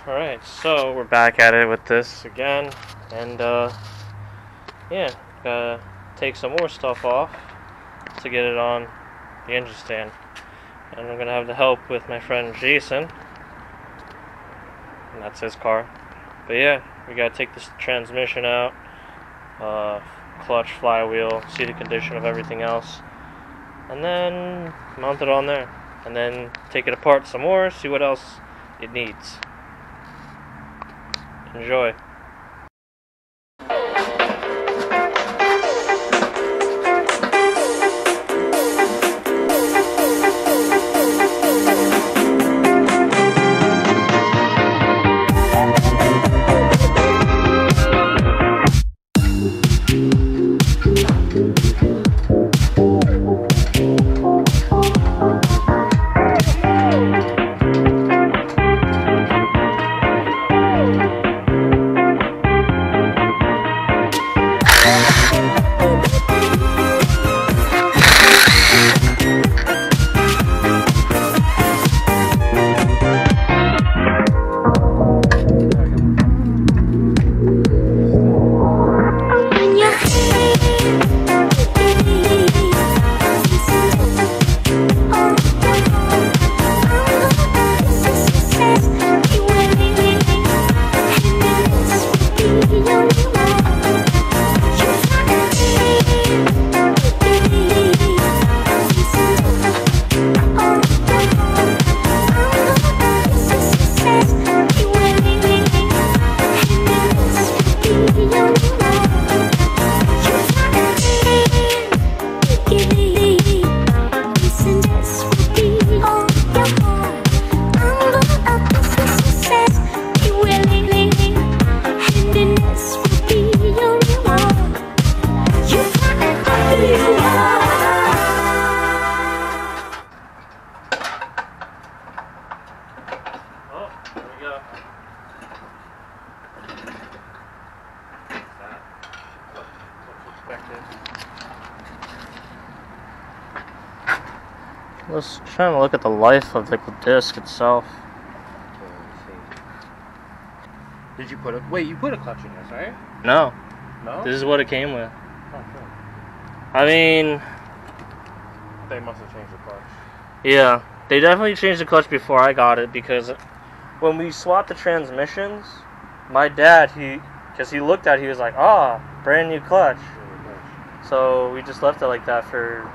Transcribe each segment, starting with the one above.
Alright, so we're back at it with this again, and yeah, gotta take some more stuff off to get it on the engine stand. And I'm gonna have the help with my friend Jason, and that's his car. But yeah, we gotta take this transmission out, clutch, flywheel, see the condition of everything else, and then mount it on there, and then take it apart some more, see what else it needs. Enjoy. Let's try to look at the life of the disc itself. Did you put a you put a clutch in this, right? No. No? This is what it came with. Oh, sure. I mean, They must have changed the clutch. yeah, they definitely changed the clutch before I got it, because when we swapped the transmissions, my dad, because he looked at it, he was like, ah, brand new clutch. So we just left it like that for...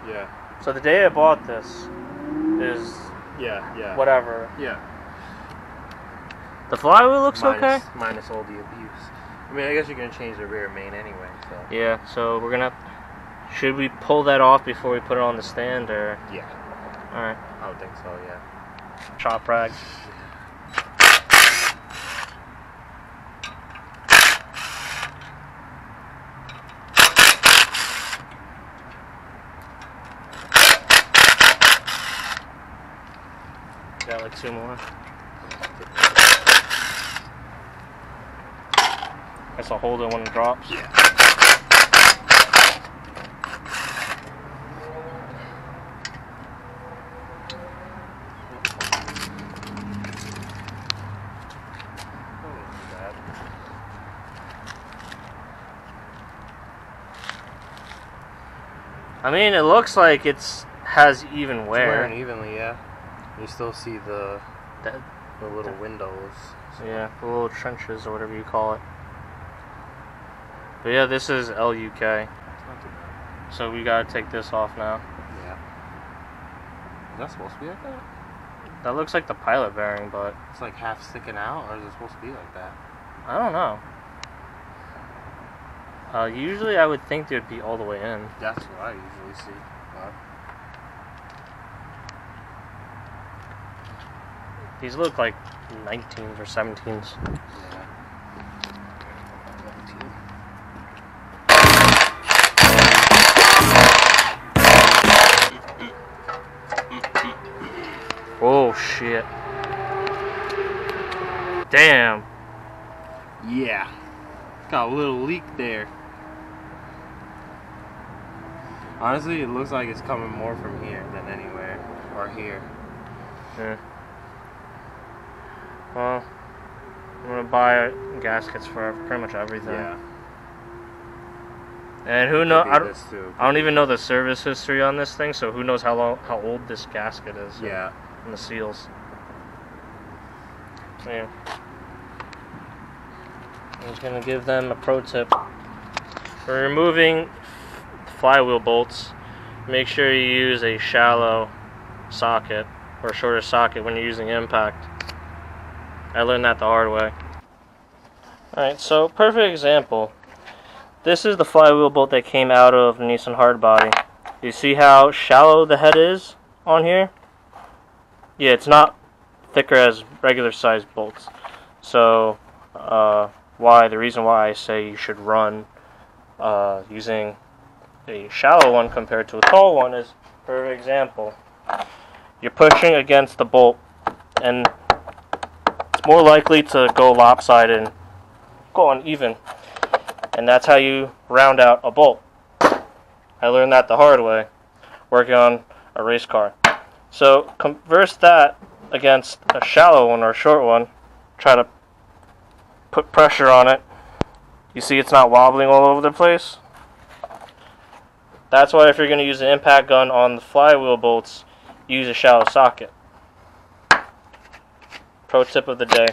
Yeah. So the day I bought this is... Yeah. Whatever. Yeah. The flywheel looks okay. Minus all the abuse. I mean, I guess you're going to change the rear main anyway, so... Yeah, so we're going to... Should we pull that off before we put it on the stand, or...? Yeah. Alright. I would think so, yeah. Chop rags. Got like 2 more. Guess I'll hold it when it drops. Yeah. I mean, it looks like has even wear. It's wearing evenly, yeah. You still see the little windows. So. Yeah, the little trenches or whatever you call it. But yeah, this is LUK. It's not too bad. So we gotta take this off now. Yeah. Is that supposed to be like that? That looks like the pilot bearing, but... It's like half sticking out, or is it supposed to be like that? I don't know. Usually I would think they'd be all the way in. That's what I usually see. But... These look like 19s or 17s. Yeah. Oh shit. Damn. Yeah. Got a little leak there. Honestly, it looks like it's coming more from here than anywhere. Or here. Yeah. Well, buy gaskets for pretty much everything. Yeah. And who knows? I This too. don't even know the service history on this thing, so who knows how old this gasket is. Yeah. And the seals. So yeah. I'm just gonna give them a pro tip. For removing flywheel bolts, make sure you use a shallow socket or a shorter socket when you're using impact. I learned that the hard way. Alright, so perfect example. This is the flywheel bolt that came out of the Nissan Hardbody. You see how shallow the head is on here? Yeah, it's not thicker as regular sized bolts. So, the reason why I say you should run using a shallow one compared to a tall one is, for example, you're pushing against the bolt and it's more likely to go lopsided and go uneven. And that's how you round out a bolt. I learned that the hard way, working on a race car. So converse that against a shallow one or a short one. Try to put pressure on it. You see it's not wobbling all over the place? That's why if you're going to use an impact gun on the flywheel bolts, use a shallow socket. Pro tip of the day.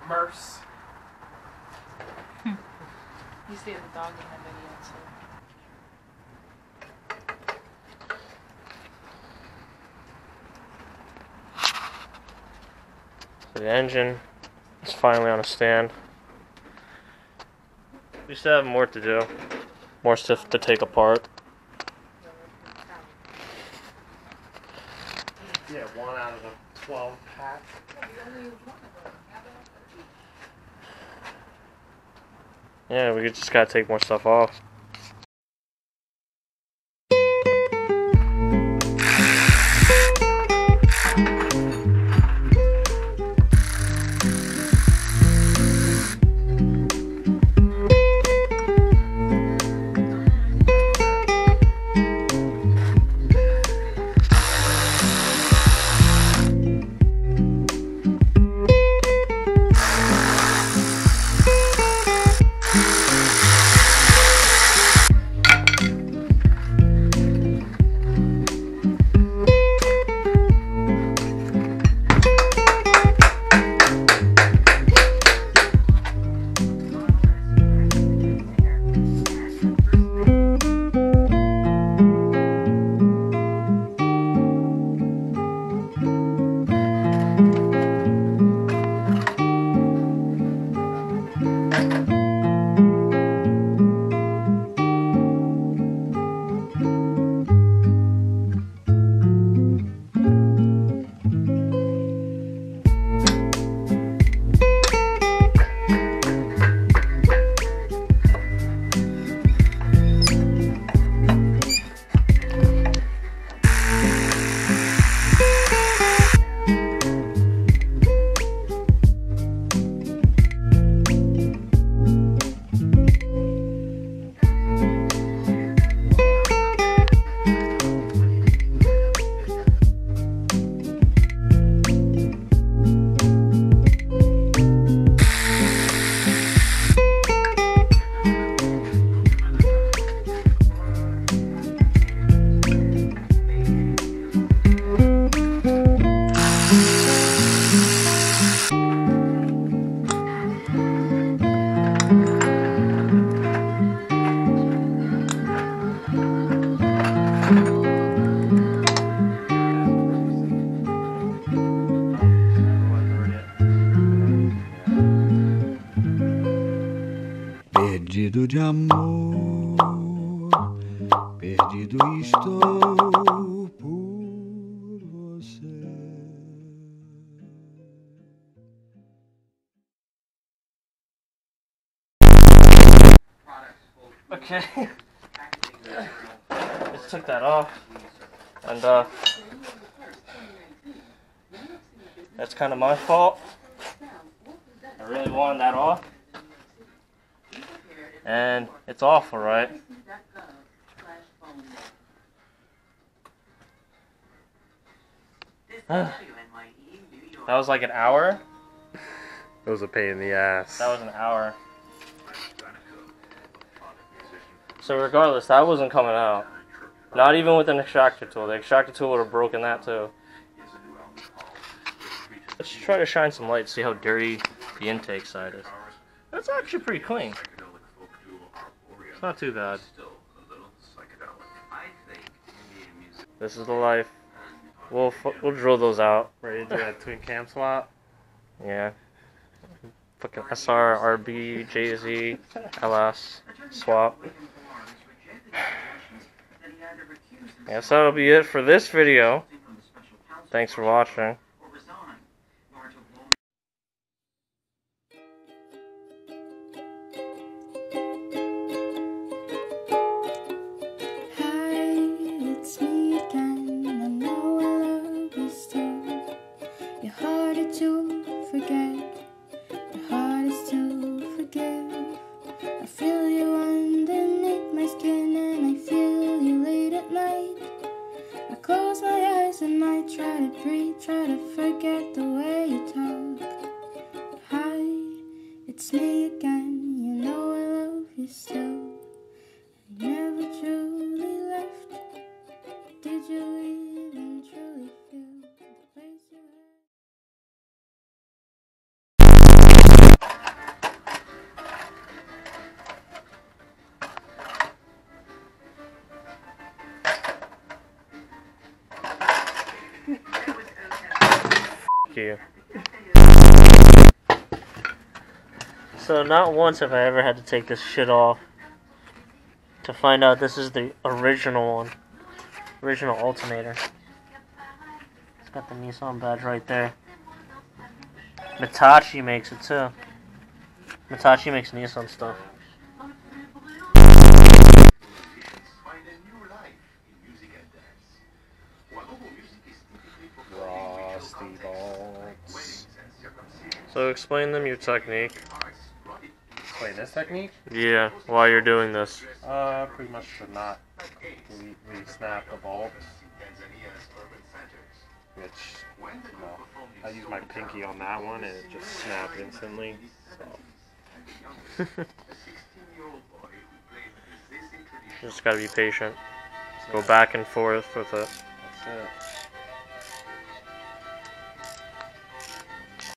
Merce. You see the dog in the video, So the engine is finally on a stand. We still have more to do. More stuff to take apart. Yeah, 1 out of the 12 pack. Yeah, we just gotta take more stuff off. de amor, perdido estou por você. Okay. Just took that off. And that's kind of my fault. I really wanted that off. And it's off, alright. That was like an hour. It was a pain in the ass. That was an hour. So regardless, that wasn't coming out. Not even with an extractor tool. The extractor tool would have broken that too. Let's try to shine some light, see how dirty the intake side is. That's actually pretty clean. It's not too bad. This is the life. We'll drill those out. Ready to do that twin cam swap? Yeah. Fucking SR, RB, JZ, LS, swap. Yeah, so that'll be it for this video. Thanks for watching. Try to forget the way you talk. Hi, it's me again. You know I love you still. You never truly left. Did you even truly feel the place you You. So not once have I ever had to take this shit off to find out this is the original one. Original alternator. It's got the Nissan badge right there. Mitachi makes it too. Mitachi makes Nissan stuff. So explain them your technique. Explain this technique? Yeah, while you're doing this. Pretty much to not re-snap the bolts. Which, well, I use my pinky on that one and it just snapped instantly. So. Just gotta be patient. Go back and forth with it. That's it.